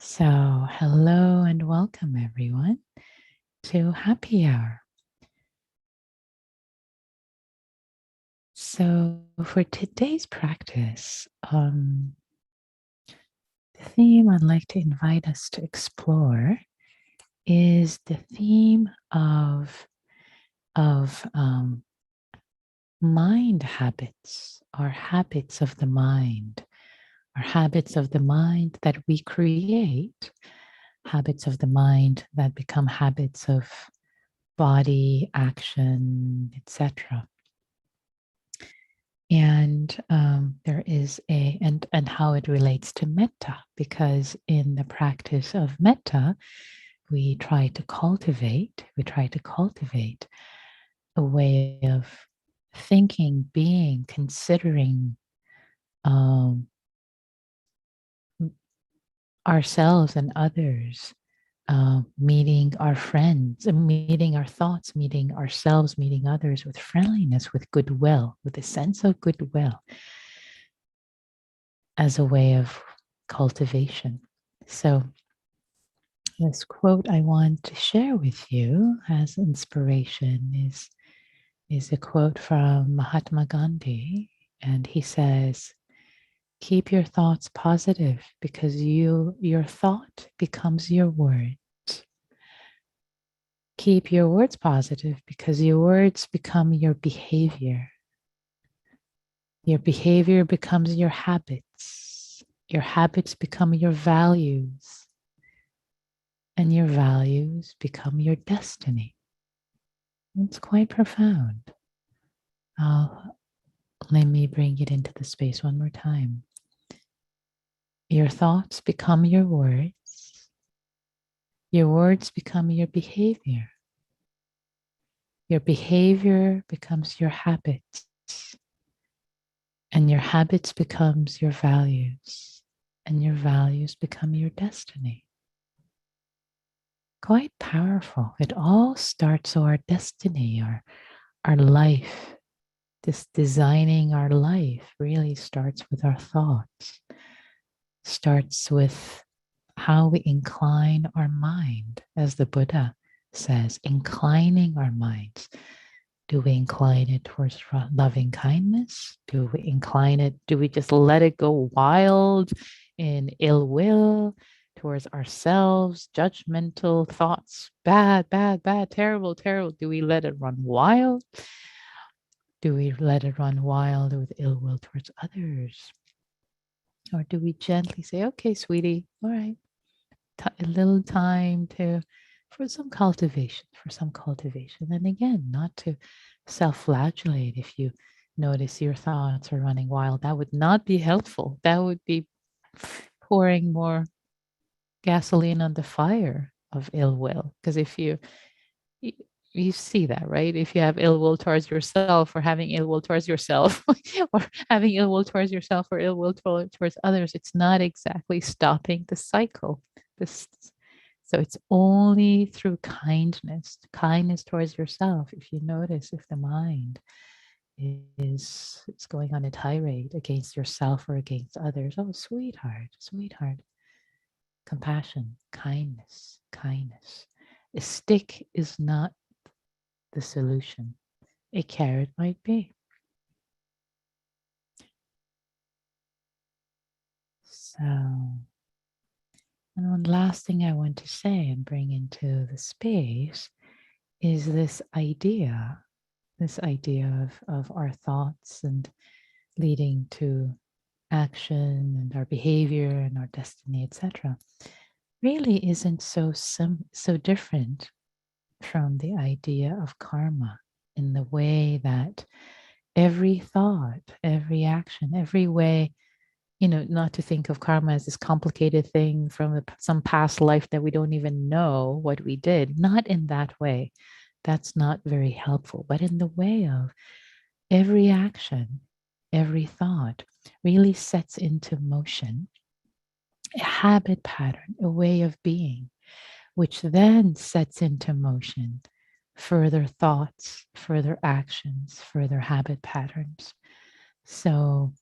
So, hello and welcome everyone to Happy Hour. So, for today's practice, the theme I'd like to invite us to explore is the theme of mind habits, or habits of the mind, or habits of the mind that we create, habits of the mind that become habits of body, action, etc. And there is and how it relates to metta, because in the practice of metta, we try to cultivate a way of thinking, being, considering um, ourselves and others, meeting our friends, meeting our thoughts, meeting ourselves, meeting others with friendliness, with goodwill, with a sense of goodwill as a way of cultivation. So, this quote I want to share with you as inspiration is a quote from Mahatma Gandhi, and he says, "Keep your thoughts positive because your thought becomes your word. Keep your words positive because your words become your behavior. Your behavior becomes your habits. Your habits become your values. And your values become your destiny." It's quite profound. Let me bring it into the space one more time. Your thoughts become your words. Your words become your behavior. Your behavior becomes your habits. And your habits becomes your values. And your values become your destiny. Quite powerful. It all starts, so our destiny, our life, this designing our life really starts with our thoughts, starts with how we incline our mind, as the Buddha says, inclining our minds. Do we incline it towards loving kindness? Do we incline it? Do we just let it go wild in ill will towards ourselves, judgmental thoughts, bad, bad, bad, terrible, terrible? Do we let it run wild? Do we let it run wild with ill will towards others? Or do we gently say, okay, sweetie, all right, a little time for some cultivation, And again, not to self-flagellate if you notice your thoughts are running wild. That would not be helpful. That would be pouring more gasoline on the fire of ill will. Because if you see that, right? If you have ill will towards yourself, or having ill will towards yourself, or having ill will towards yourself, or ill will towards others, it's not exactly stopping the cycle. This, so it's only through kindness towards yourself. If you notice, if the mind is it's going on a tirade against yourself or against others, oh, sweetheart, compassion, kindness. A stick is not the solution. A carrot might be. So, and one last thing I want to say and bring into the space is this idea of our thoughts and leading to action and our behavior and our destiny, etc., really isn't so different from the idea of karma, in the way that every thought, every action, every way, not to think of karma as this complicated thing from some past life that we don't even know what we did. Not in that way. That's not very helpful, but in the way of every action, every thought really sets into motion a habit pattern, a way of being, which then sets into motion further thoughts, further actions, further habit patterns. So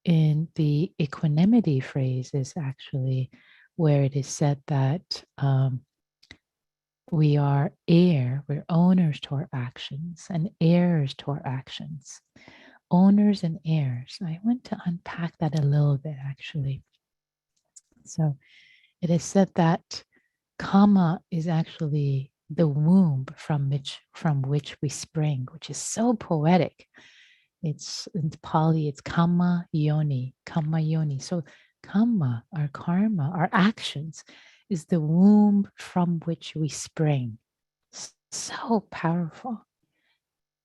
in the equanimity phrase is actually where it is said that we are we're owners to our actions and heirs to our actions. Owners and heirs. I want to unpack that a little bit actually. So it is said that Kama is actually the womb from which we spring, which is so poetic. It's in Pali, it's kama yoni, kama yoni. So kama, our karma, our actions, is the womb from which we spring. So powerful.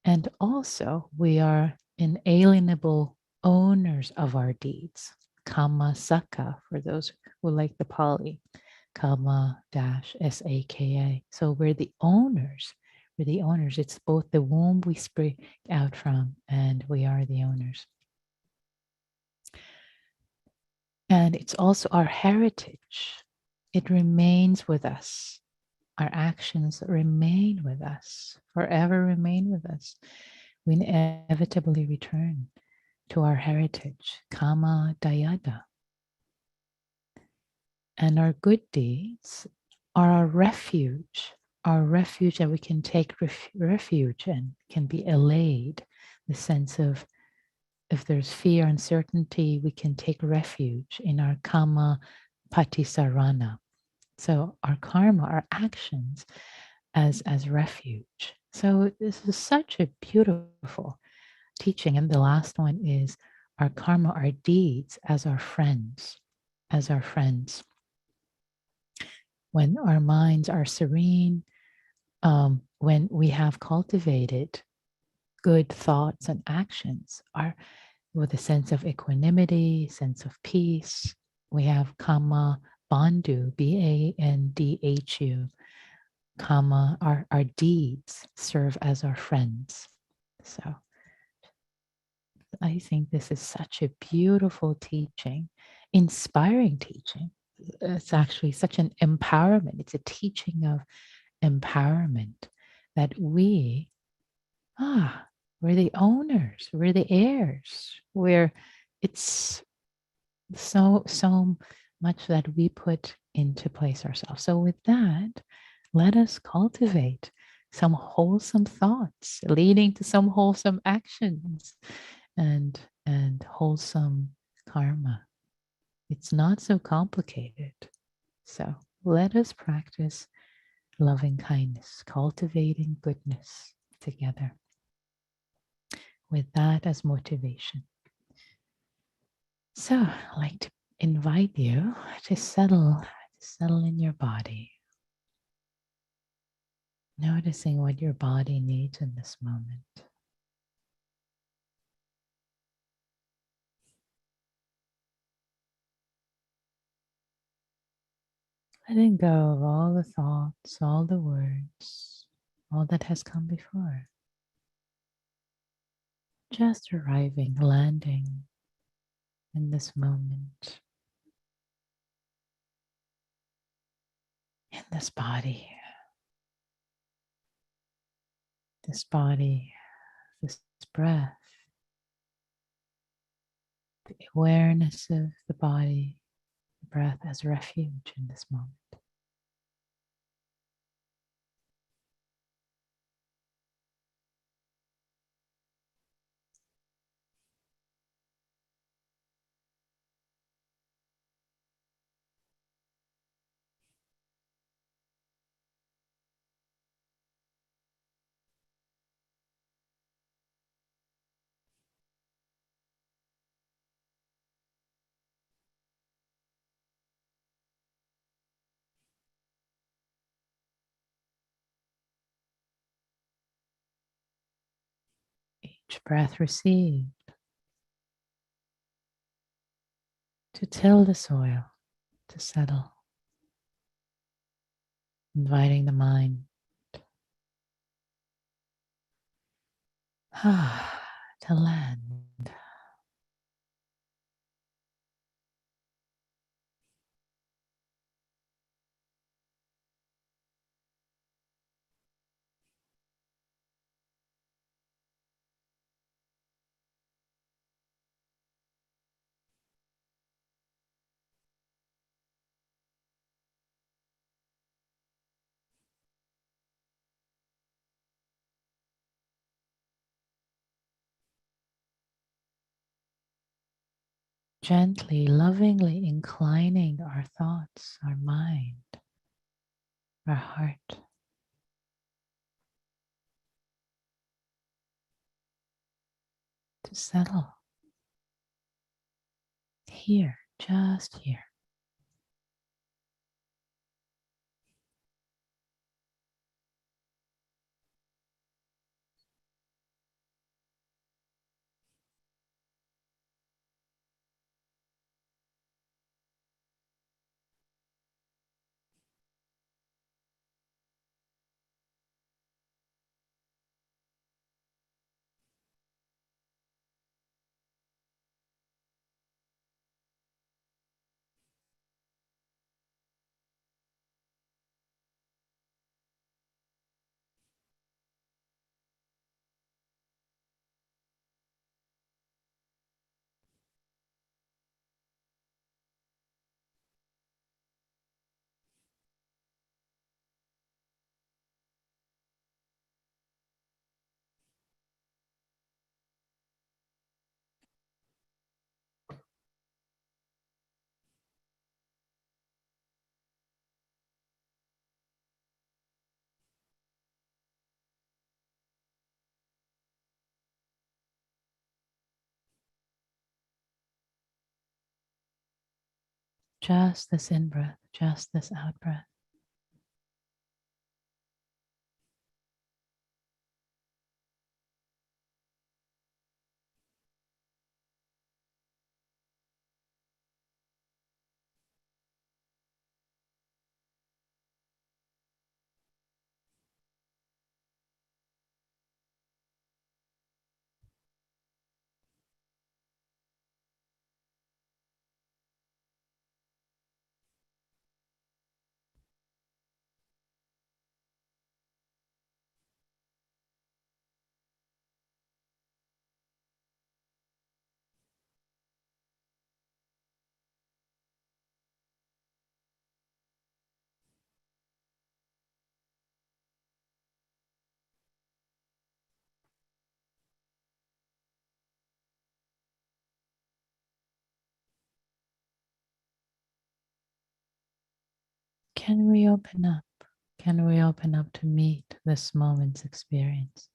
And also, we are inalienable owners of our deeds. Kama saka, for those who like the Pali. Kama Saka. So we're the owners. We're the owners. It's both the womb we spring out from and we are the owners. And it's also our heritage. It remains with us. Our actions remain with us, forever remain with us. We inevitably return to our heritage, Kama Dayada. And our good deeds are our refuge that we can take refuge and can be allayed. The sense of if there's fear, uncertainty, we can take refuge in our Kama Patisarana. So our karma, our actions as refuge. So this is such a beautiful teaching. And the last one is our karma, our deeds as our friends, as our friends. When our minds are serene, when we have cultivated good thoughts and actions, are with a sense of equanimity, sense of peace. We have kama bandhu, bandhu. Kama, our deeds serve as our friends. So I think this is such a beautiful teaching, inspiring teaching. It's actually such an empowerment. It's a teaching of empowerment that we're the owners, we're the heirs. It's so much that we put into place ourselves. So with that, let us cultivate some wholesome thoughts leading to some wholesome actions and wholesome karma. It's not so complicated. So let us practice loving kindness, cultivating goodness together with that as motivation. So I'd like to invite you to settle in your body, noticing what your body needs in this moment. Letting go of all the thoughts, all the words, all that has come before. Just arriving, landing in this moment, in this body, this breath, the awareness of the body, the breath as refuge in this moment. Each breath received to till the soil, to settle, inviting the mind to land. gently, lovingly inclining our thoughts, our mind, our heart to settle here, just here. Just this in breath, just this out breath. Can we open up? Can we open up to meet this moment's experience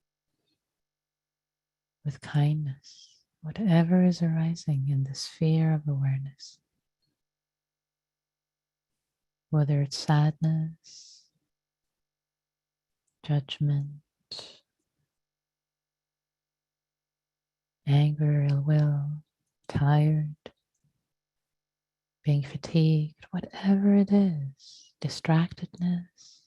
with kindness, whatever is arising in the sphere of awareness? Whether it's sadness, judgment, anger, ill will, tired, being fatigued, whatever it is, distractedness.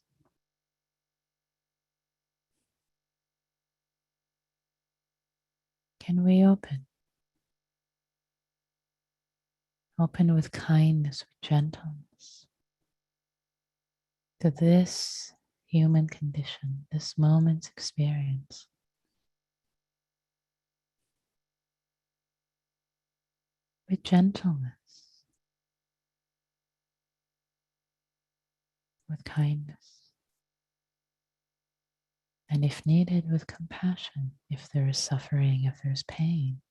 Can we open? Open with kindness, with gentleness to this human condition, this moment's experience. With gentleness, with kindness, and if needed, with compassion, if there is suffering, if there's pain.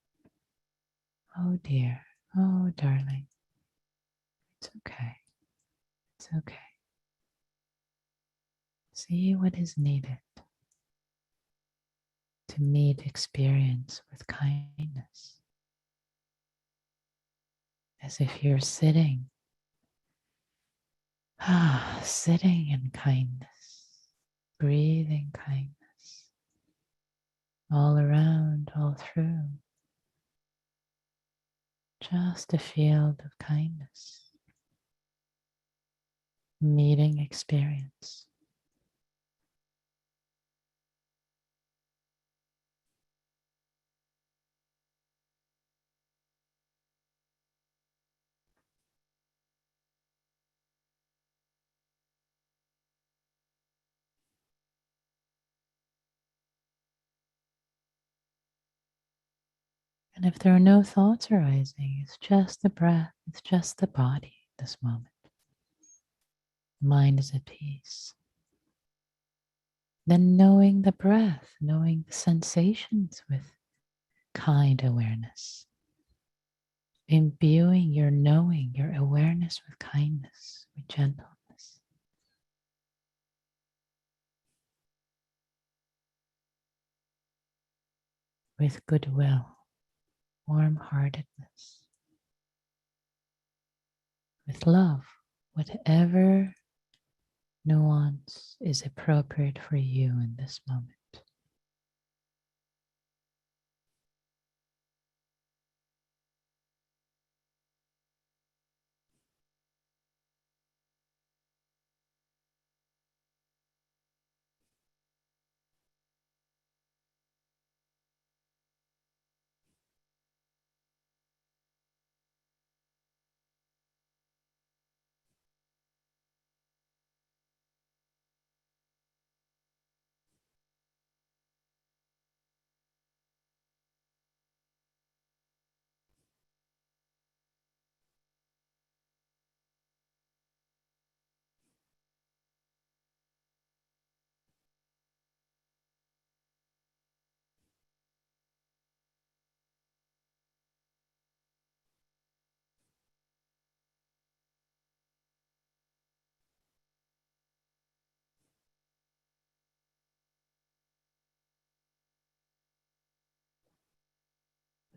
Oh dear, oh darling, it's okay, it's okay. See what is needed to meet experience with kindness, as if you're sitting, sitting in kindness, breathing kindness all around, all through. Just a field of kindness, meeting experience. And if there are no thoughts arising, it's just the breath, it's just the body this moment. Mind is at peace. Then knowing the breath, knowing the sensations with kind awareness. imbuing your knowing, your awareness with kindness, with gentleness, with goodwill, warm-heartedness, with love, whatever nuance is appropriate for you in this moment.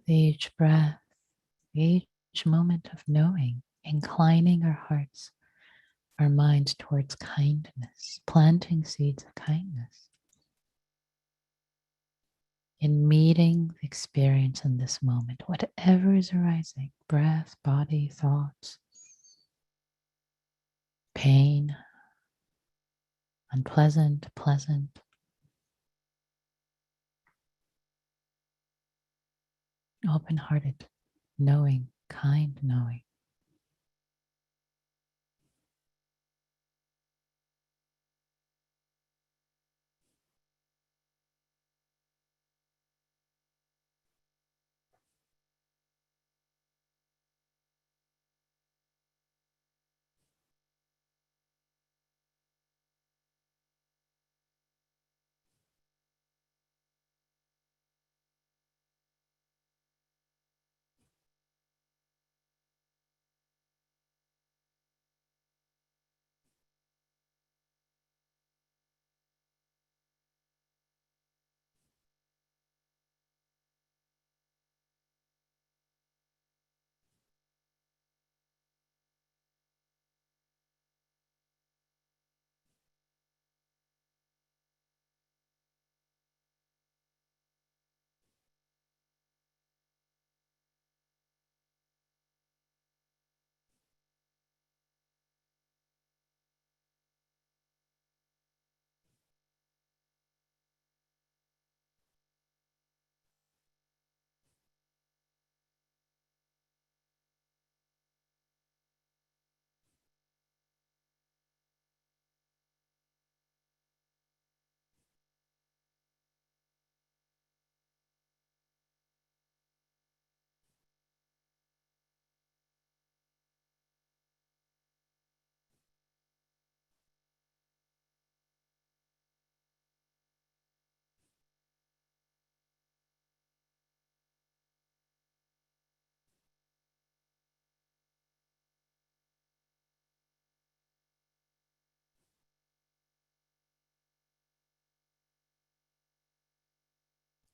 With each breath, each moment of knowing, inclining our hearts, our minds towards kindness, planting seeds of kindness. In meeting the experience in this moment, whatever is arising, breath, body, thoughts, pain, unpleasant, pleasant, open-hearted, knowing, kind knowing.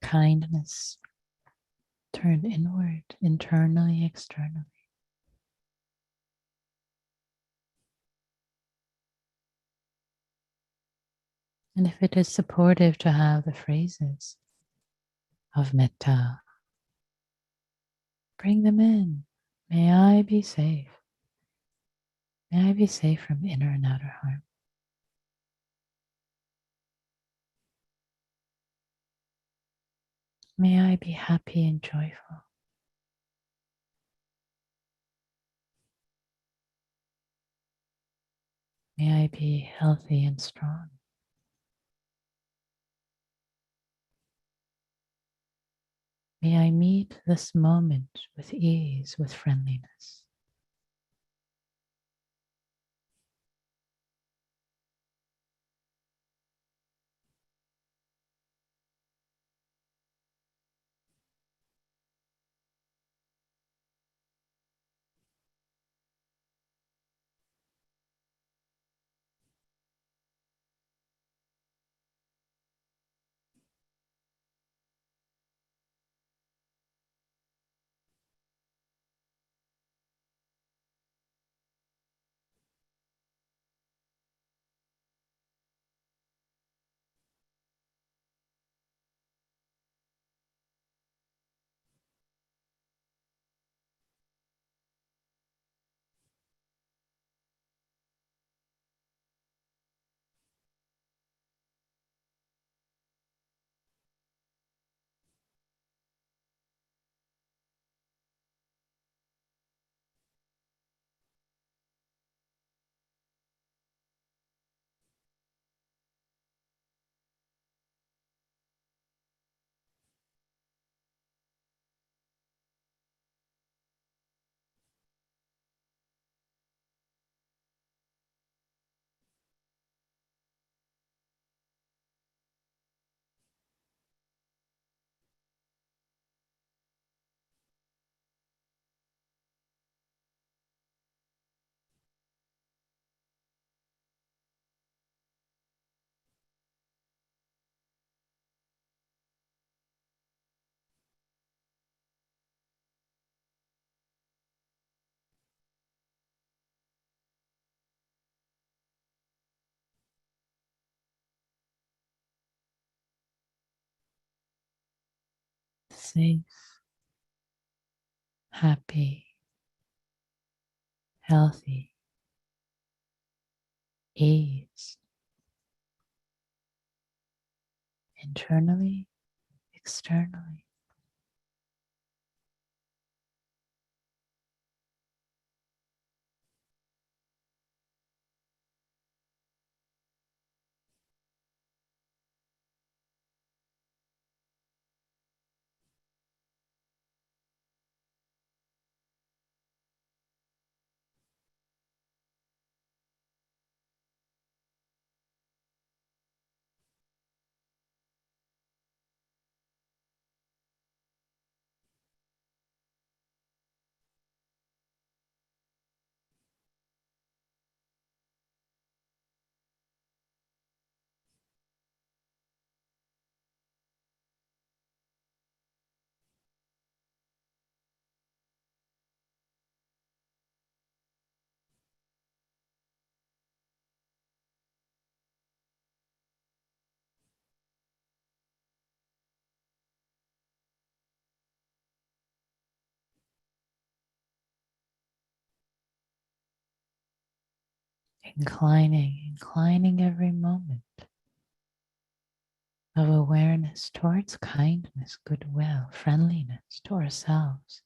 Kindness turned inward, internally, externally. And if it is supportive to have the phrases of Metta, bring them in. May I be safe. May I be safe from inner and outer harm. May I be happy and joyful. May I be healthy and strong. May I meet this moment with ease, with friendliness. safe, happy, healthy, ease, internally, externally. Inclining every moment of awareness towards kindness, goodwill, friendliness to ourselves.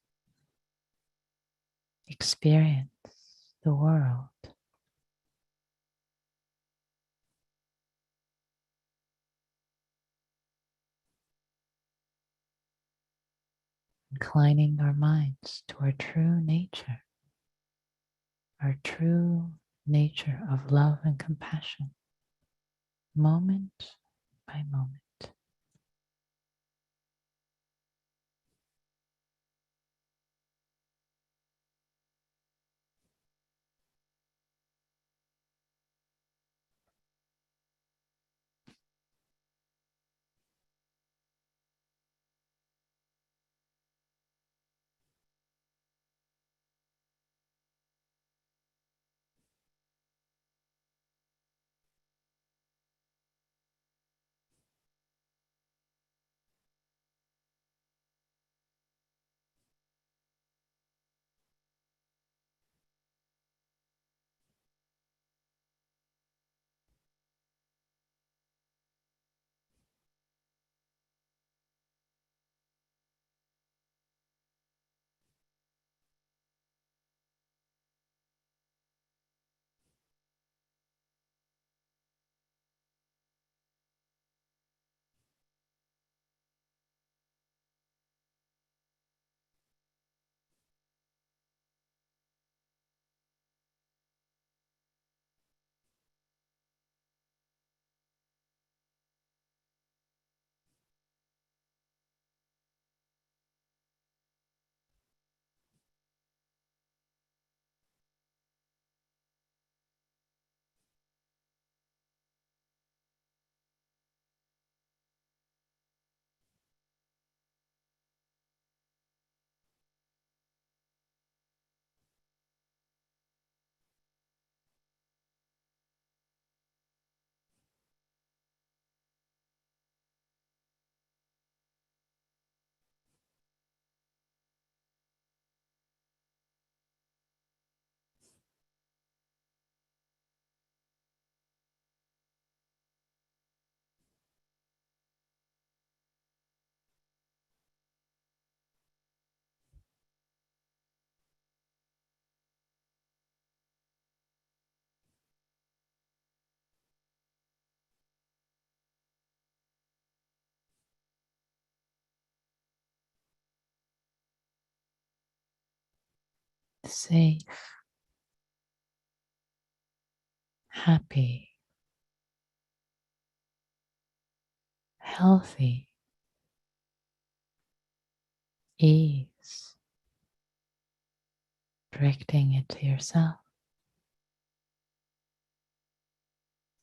Experience the world. Inclining our minds to our true nature of love and compassion, moment by moment. Safe, happy, healthy, ease, directing it to yourself,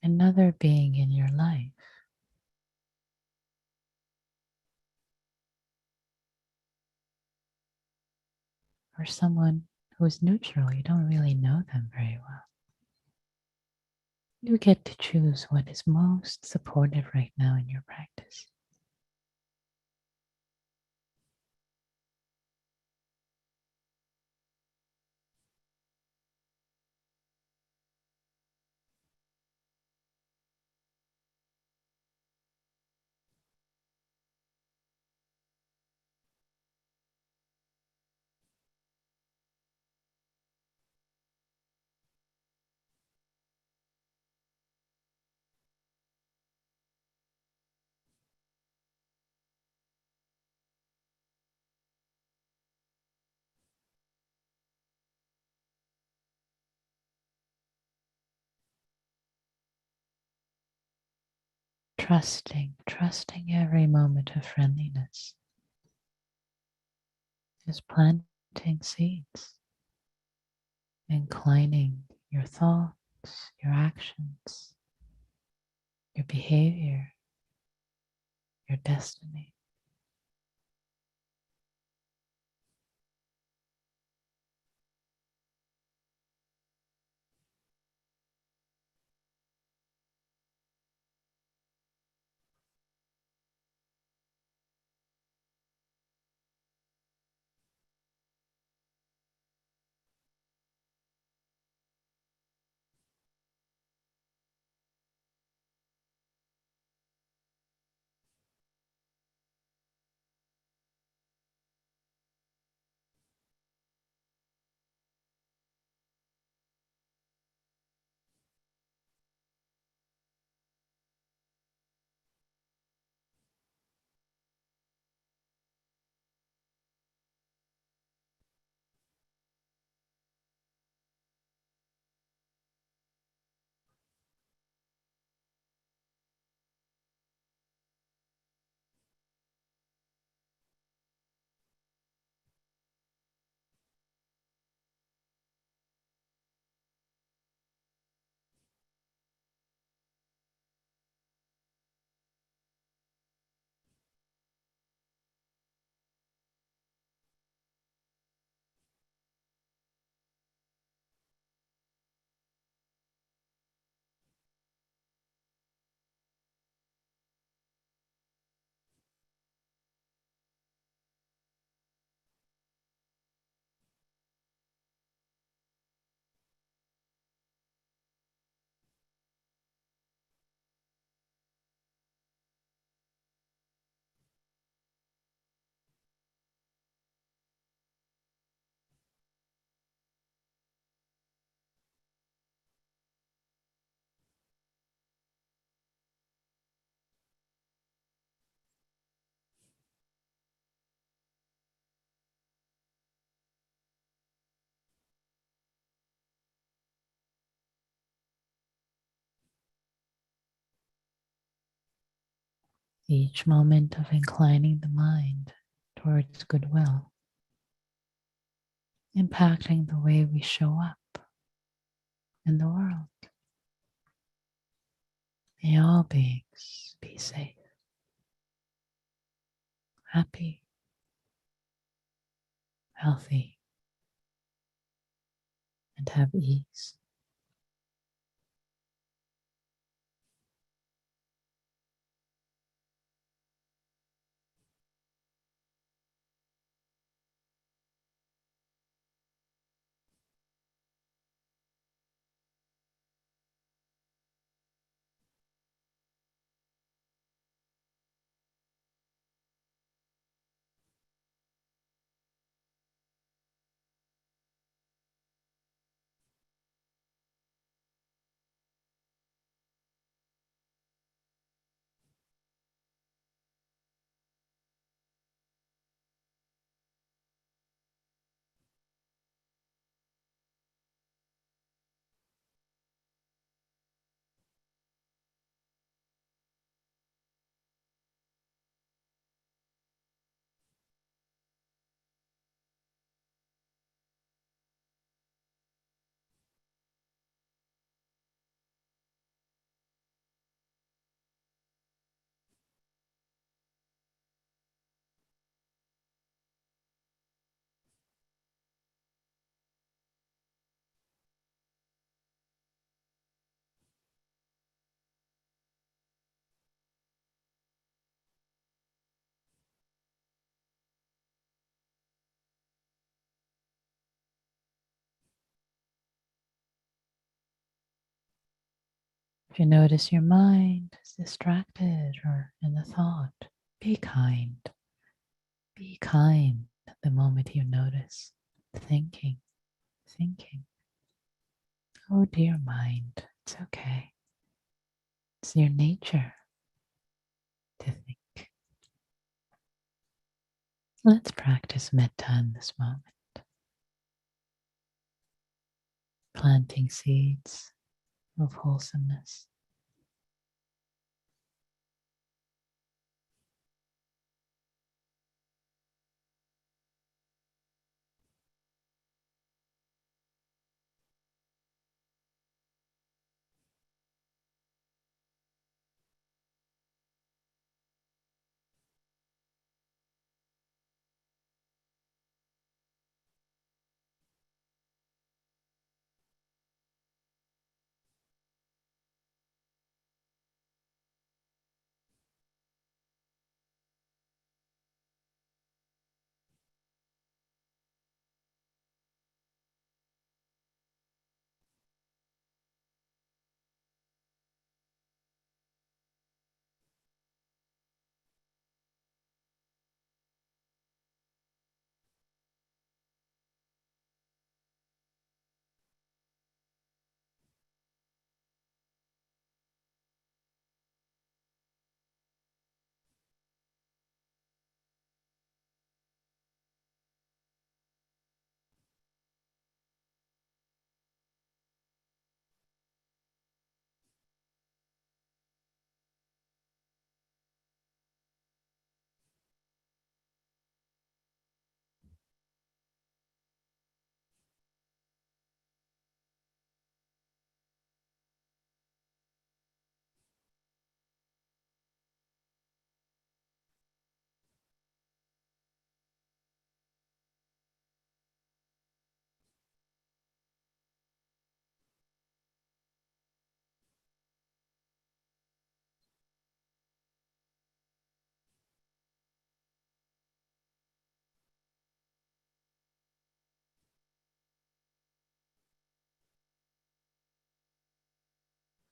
another being in your life, or someone who is neutral. You don't really know them very well. You get to choose what is most supportive right now in your practice. trusting every moment of friendliness. Just planting seeds, inclining your thoughts, your actions, your behavior, your destiny. Each moment of inclining the mind towards goodwill, impacting the way we show up in the world. May all beings be safe, happy, healthy, and have ease. If you notice your mind is distracted or in a thought, be kind. Be kind the moment you notice thinking. Oh, dear mind, it's okay. It's your nature to think. Let's practice metta in this moment, planting seeds of wholesomeness.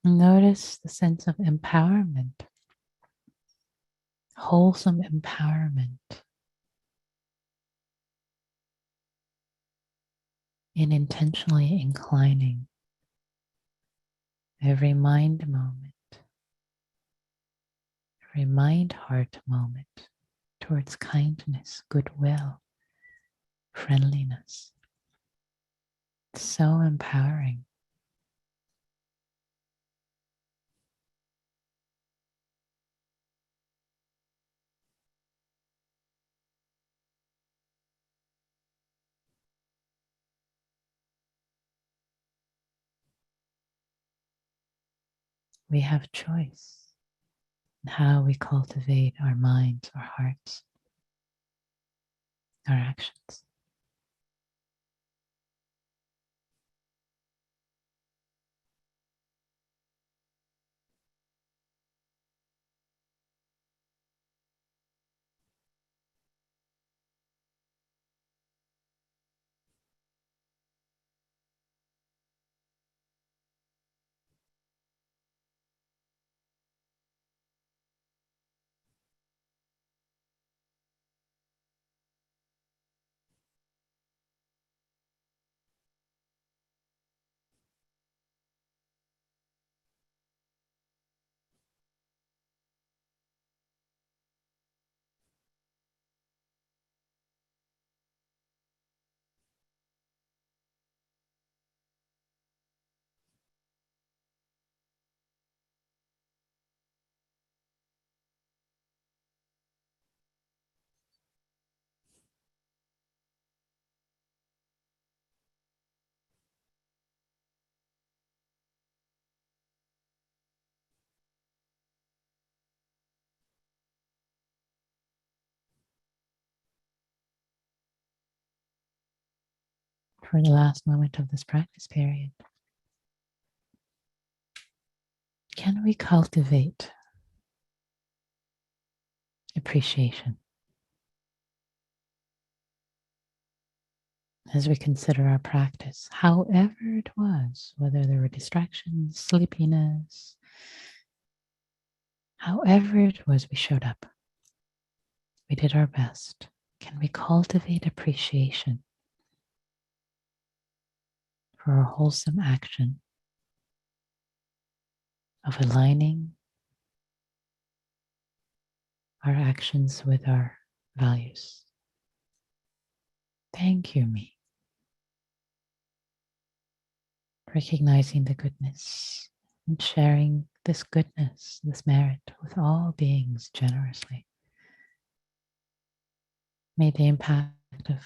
Notice the sense of empowerment, wholesome empowerment in intentionally inclining every mind moment, every mind heart moment towards kindness, goodwill, friendliness. It's so empowering. We have choice in how we cultivate our minds, our hearts, our actions. For the last moment of this practice period, can we cultivate appreciation as we consider our practice, however it was, whether there were distractions, sleepiness, however it was, we showed up. We did our best. Can we cultivate appreciation for our wholesome action of aligning our actions with our values? Thank you, me. Recognizing the goodness and sharing this goodness, this merit with all beings generously. May the impact of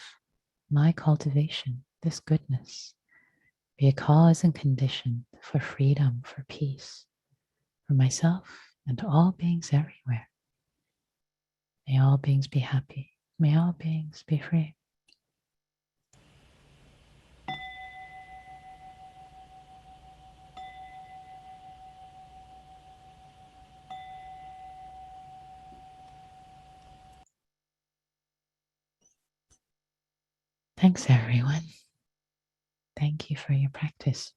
my cultivation, this goodness, be a cause and condition for freedom, for peace, for myself and all beings everywhere. May all beings be happy. May all beings be free. Thanks, everyone. Thank you for your practice.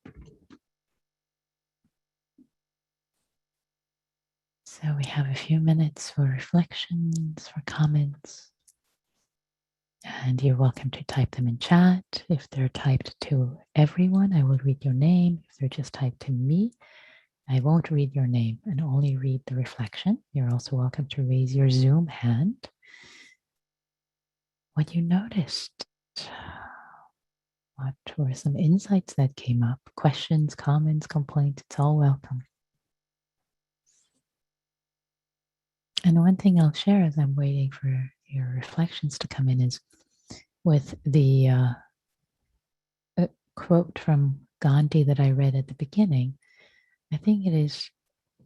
So we have a few minutes for reflections, for comments, and you're welcome to type them in chat. If they're typed to everyone, I will read your name. If they're just typed to me, I won't read your name and only read the reflection. You're also welcome to raise your Zoom hand. What you noticed, what were some insights that came up, questions, comments, complaints, it's all welcome. And one thing I'll share as I'm waiting for your reflections to come in is with the quote from Gandhi that I read at the beginning. I think it is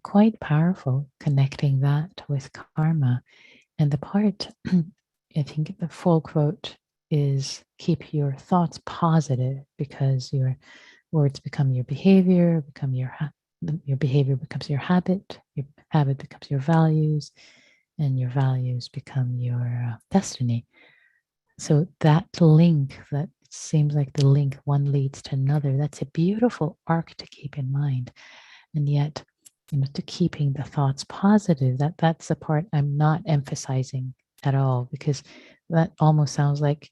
quite powerful connecting that with karma. And the part, I think the full quote is keep your thoughts positive because your words become your behavior, your behavior becomes your habit becomes your values, and your values become your destiny. So that link, that seems like the link one leads to another, that's a beautiful arc to keep in mind. And yet, to keeping the thoughts positive, that's the part I'm not emphasizing at all, because that almost sounds like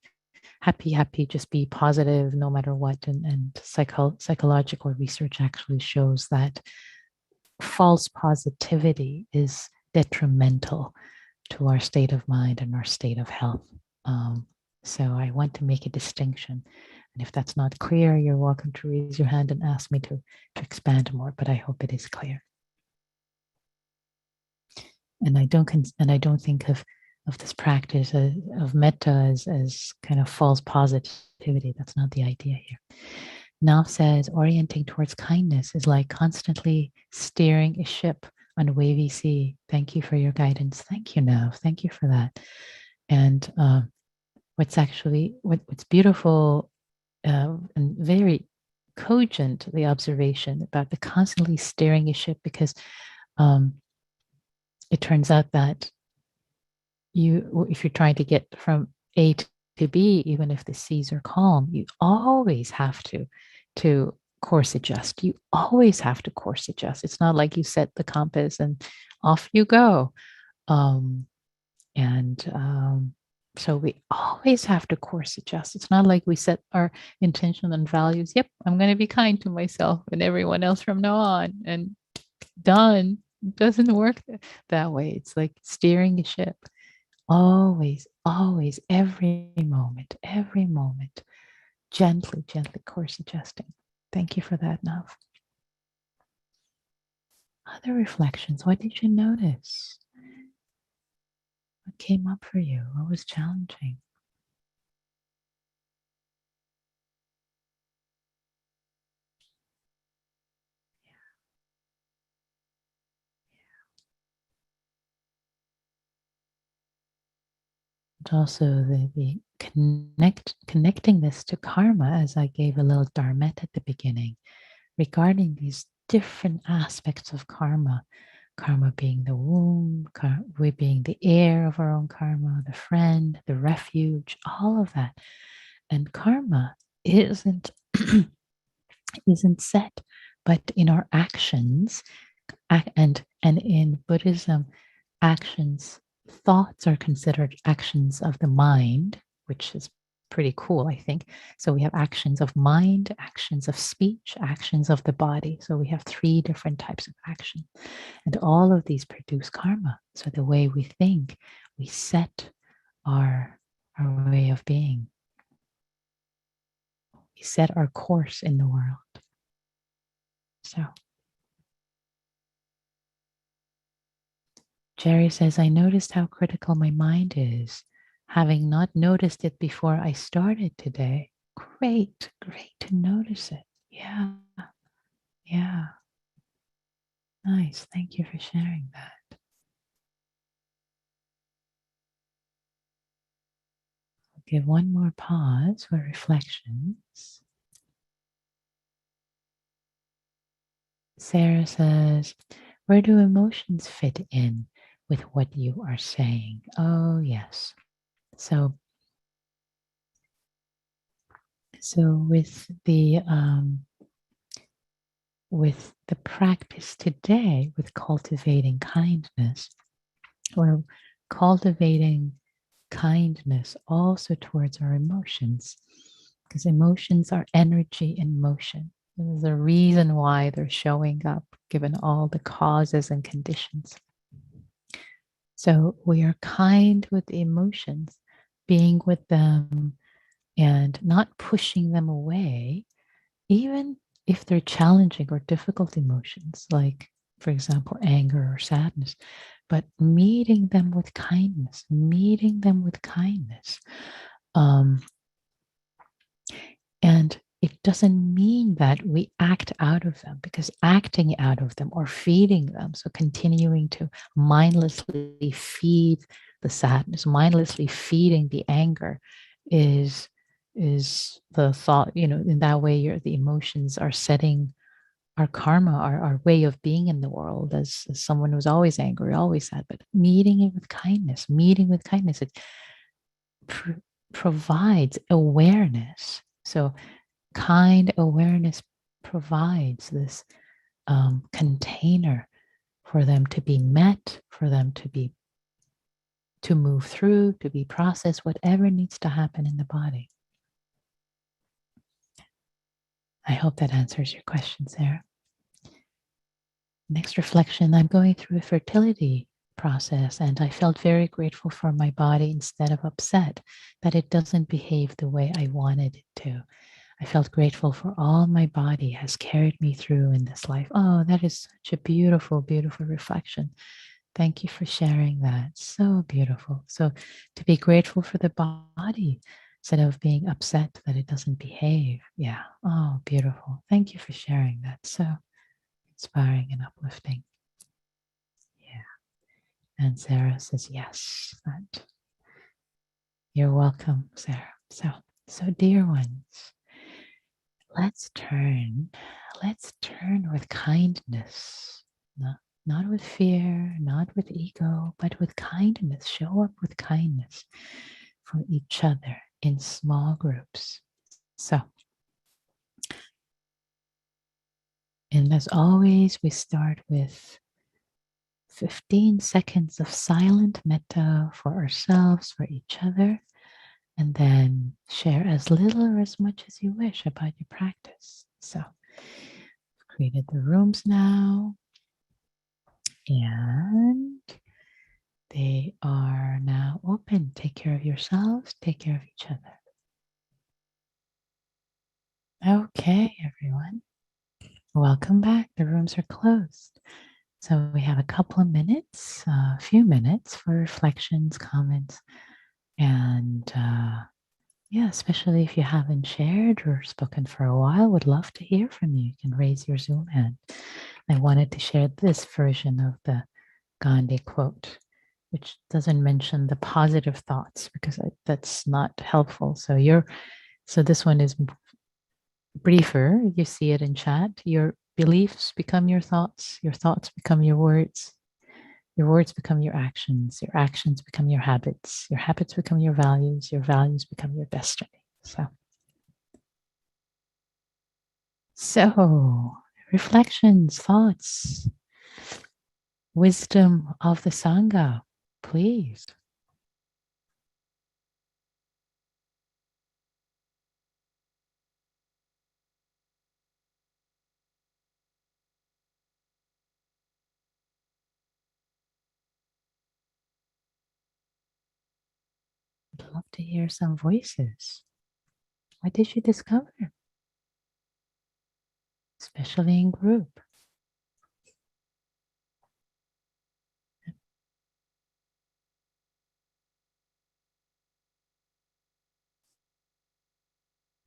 happy, happy, just be positive no matter what. And psychological research actually shows that false positivity is detrimental to our state of mind and our state of health. So I want to make a distinction. And if that's not clear, you're welcome to raise your hand and ask me to expand more, but I hope it is clear. And I don't think of this practice of metta as kind of false positivity. That's not the idea here. Nav says orienting towards kindness is like constantly steering a ship on a wavy sea. Thank you for your guidance. Thank you, Nav. Thank you for that. And what's beautiful and very cogent, the observation about the constantly steering a ship, because it turns out that if you're trying to get from A to B, even if the seas are calm, you always have to course adjust. You always have to course adjust. It's not like you set the compass and off you go. So we always have to course adjust. It's not like we set our intention and values. Yep, I'm going to be kind to myself and everyone else from now on, and done. It doesn't work that way. It's like steering a ship. Always, always, every moment, gently, gently course adjusting. Thank you for that, Nav. Other reflections. What did you notice? What came up for you? What was challenging? And also the connecting this to karma, as I gave a little dharma at the beginning, regarding these different aspects of karma. Karma being the womb, we being the heir of our own karma, the friend, the refuge, all of that. And karma isn't isn't set, but in our actions, and in Buddhism, actions, thoughts are considered actions of the mind, which is pretty cool, I think. So we have actions of mind, actions of speech, actions of the body. So we have 3 different types of action. And all of these produce karma. So the way we think, we set our way of being. We set our course in the world. So Jerry says, I noticed how critical my mind is, having not noticed it before I started today. Great, great to notice it. Yeah, yeah. Nice. Thank you for sharing that. I'll give one more pause for reflections. Sarah says, where do emotions fit in with what you are saying? Oh, yes. So with the practice today, with cultivating kindness, we're cultivating kindness also towards our emotions, because emotions are energy in motion. There's a reason why they're showing up, given all the causes and conditions. So we are kind with the emotions, being with them and not pushing them away, even if they're challenging or difficult emotions, like, for example, anger or sadness, but meeting them with kindness, and it doesn't mean that we act out of them, because acting out of them or feeding them, so continuing to mindlessly feed the sadness, mindlessly feeding the anger, is the thought, in that way the emotions are setting our karma, our way of being in the world, as someone who's always angry, always sad. But meeting it with kindness, it provides awareness. So kind awareness provides this container for them to be met, for them to move through, to be processed, whatever needs to happen in the body. I hope that answers your question, Sarah. Next reflection, I'm going through a fertility process and I felt very grateful for my body instead of upset that it doesn't behave the way I wanted it to. I felt grateful for all my body has carried me through in this life. Oh, that is such a beautiful, beautiful reflection. Thank you for sharing that. So beautiful. So to be grateful for the body instead of being upset that it doesn't behave. Yeah. Oh, beautiful. Thank you for sharing that. So inspiring and uplifting. Yeah. And Sarah says, yes. That. You're welcome, Sarah. So dear ones, let's turn with kindness. Not with fear, not with ego, but with kindness. Show up with kindness for each other in small groups. So, and as always, we start with 15 seconds of silent metta for ourselves, for each other, and then share as little or as much as you wish about your practice. So, I've created the rooms now, and they are now open. Take care of yourselves, take care of each other. Okay, everyone. Welcome back. The rooms are closed. So we have a couple of minutes, a few minutes for reflections, comments, and yeah, especially if you haven't shared or spoken for a while, would love to hear from you. You can raise your Zoom hand. I wanted to share this version of the Gandhi quote, which doesn't mention the positive thoughts because that's not helpful. So this one is briefer. You see it in chat. Your beliefs become your thoughts become your words become your actions become your habits become your values become your destiny. So reflections, thoughts, wisdom of the Sangha, please. I'd love to hear some voices. What did you discover? Especially in group.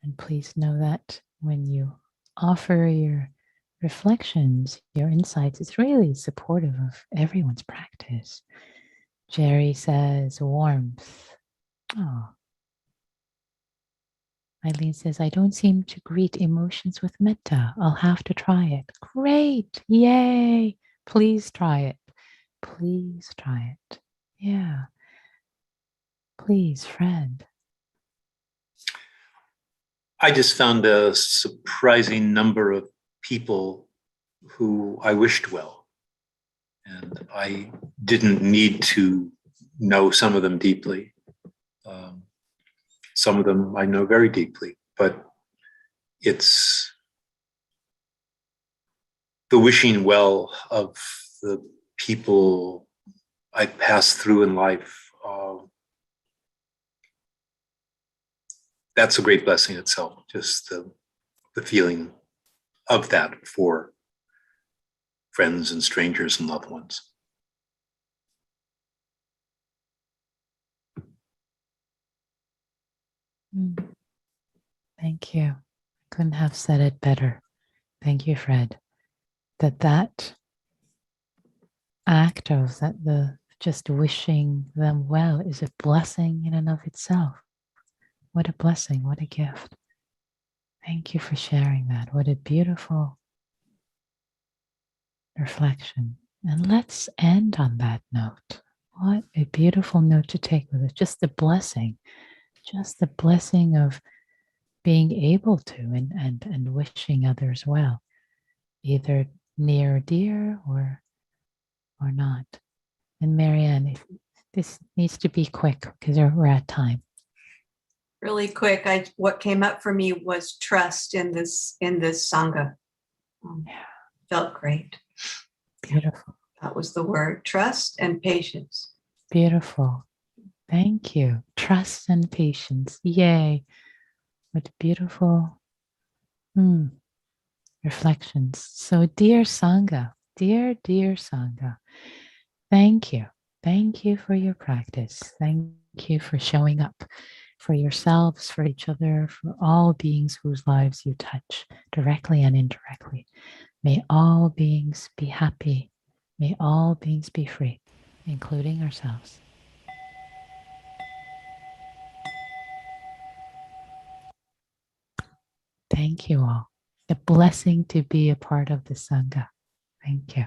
And please know that when you offer your reflections, your insights, it's really supportive of everyone's practice. Jerry says warmth. Oh. Eileen says, I don't seem to greet emotions with metta. I'll have to try it. Great. Yay. Please try it. Please try it. Yeah. Please, Fred. I just found a surprising number of people who I wished well. And I didn't need to know some of them deeply. Some of them I know very deeply, but it's the wishing well of the people I pass through in life. That's a great blessing itself, just the feeling of that for friends and strangers and loved ones. Thank you. Couldn't have said it better. Thank you, Fred. That act of the just wishing them well is a blessing in and of itself. What a blessing, what a gift. Thank you for sharing that. What a beautiful reflection. And let's end on that note. What a beautiful note to take with us. Just the blessing of being able to and wishing others well, either near or dear or not? And Marianne, if this needs to be quick because we're at time. Really quick, what came up for me was trust in this sangha. Felt great. Beautiful. That was the word, trust and patience. Beautiful. Thank you. Trust and patience. Yay. What beautiful reflections. So, dear Sangha, dear Sangha, thank you. Thank you for your practice. Thank you for showing up for yourselves, for each other, for all beings whose lives you touch directly and indirectly. May all beings be happy. May all beings be free, including ourselves. Thank you all. A blessing to be a part of the Sangha. Thank you.